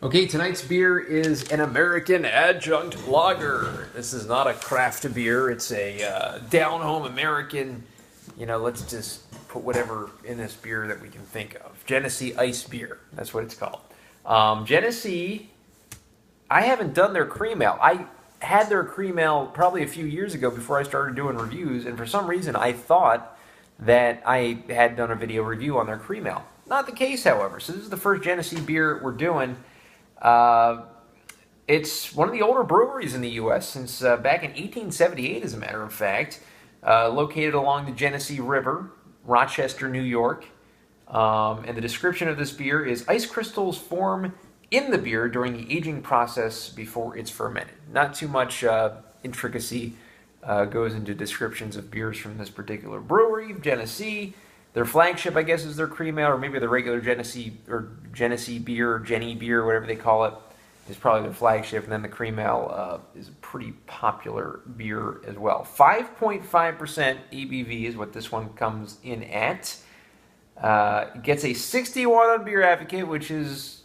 Okay, tonight's beer is an American adjunct lager. This is not a craft beer. It's a down-home American, let's just put whatever in this beer that we can think of. Genessee Ice Beer. That's what it's called. Genessee, I haven't done their cream ale. I had their cream ale probably a few years ago before I started doing reviews, and for some reason I thought that I had done a video review on their cream ale. Not the case, however. So this is the first Genessee beer we're doing. It's one of the older breweries in the U.S. since back in 1878, as a matter of fact, located along the Genessee River, Rochester, New York. And the description of this beer is ice crystals form in the beer during the aging process before it's fermented. Not too much intricacy goes into descriptions of beers from this particular brewery, Genessee. Their flagship, I guess, is their cream ale, or maybe the regular Genessee beer, or Genny beer, whatever they call it, is probably their flagship. And then the cream ale is a pretty popular beer as well. 5.5% ABV is what this one comes in at. It gets a 61 on Beer Advocate, which is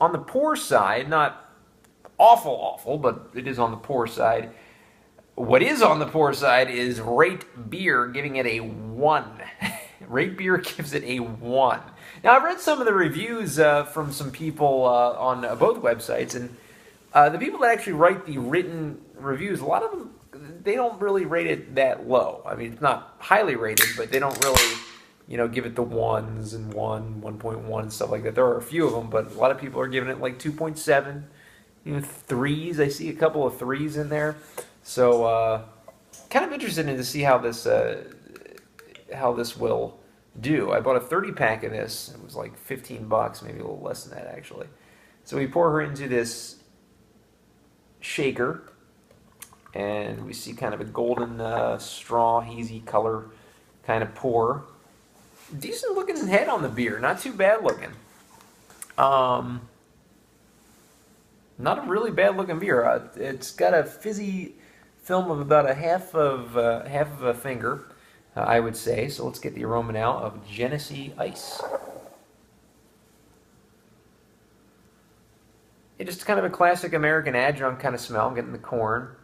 on the poor side, not awful, but it is on the poor side. What is on the poor side is Rate Beer, giving it a 1. Rate Beer gives it a 1. Now, I've read some of the reviews from some people on both websites, and the people that actually write the written reviews, a lot of them, they don't really rate it that low. I mean, it's not highly rated, but they don't really, give it the 1s and 1.1 and stuff like that. There are a few of them, but a lot of people are giving it like 2.7, 3s. I see a couple of 3s in there. So, kind of interested in to see how this will do. I bought a 30-pack of this. It was like 15 bucks, maybe a little less than that actually. So we pour her into this shaker, and we see kind of a golden straw, hazy color kind of pour. Decent looking head on the beer, not too bad looking. Not a really bad looking beer. It's got a fizzy film of about half of a finger, I would say. So let's get the aroma now of Genessee Ice. It's just kind of a classic American adjunct kind of smell. I'm getting the corn,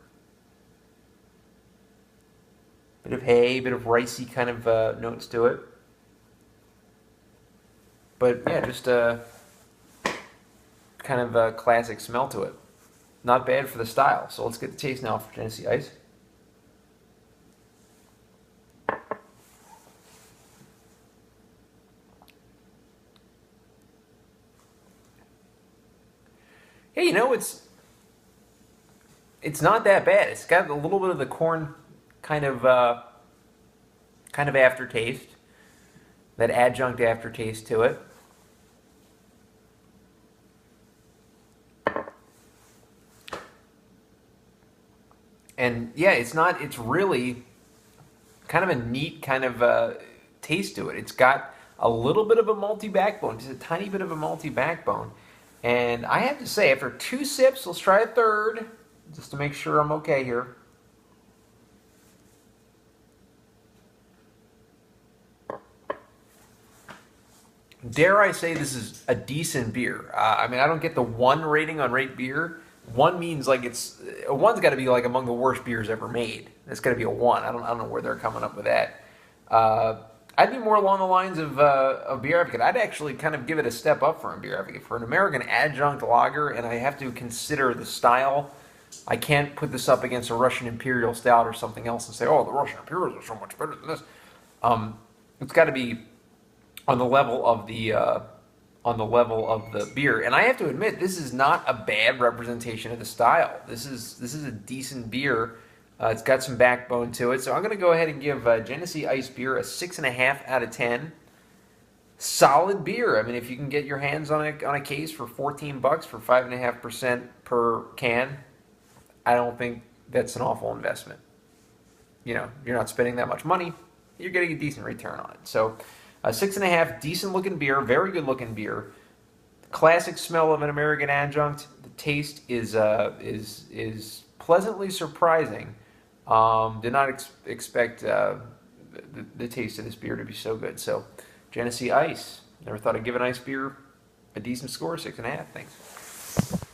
bit of hay, bit of ricey kind of notes to it. But yeah, just kind of a classic smell to it. Not bad for the style. So let's get the taste now for Genessee Ice. Hey, it's not that bad. It's got a little bit of the corn kind of aftertaste, that adjunct aftertaste to it. And yeah, it's really kind of a neat kind of taste to it. It's got a little bit of a malty backbone, just a tiny bit of a malty backbone. And I have to say, after 2 sips, let's try a third, just to make sure I'm okay here. Dare I say this is a decent beer. I mean, I don't get the 1 rating on Rate Beer. 1 means like one's got to be like among the worst beers ever made. It's got to be a 1. I don't know where they're coming up with that. I'd be more along the lines of Beer Advocate. I'd actually kind of give it a step up for a Beer Advocate. For an American adjunct lager, and I have to consider the style. I can't put this up against a Russian Imperial Stout or something else and say, oh, the Russian Imperials are so much better than this. It's got to be on the level of the beer. And I have to admit, this is not a bad representation of the style. This is a decent beer. It's got some backbone to it. So I'm going to go ahead and give Genessee Ice Beer a 6.5 out of 10. Solid beer. I mean, if you can get your hands on a case for 14 bucks for 5.5% per can, I don't think that's an awful investment. You're not spending that much money. You're getting a decent return on it. So, 6.5, decent looking beer, very good looking beer. Classic smell of an American adjunct. The taste is pleasantly surprising. Did not expect the taste of this beer to be so good. So, Genessee Ice. Never thought I'd give an ice beer a decent score, 6.5. Thanks.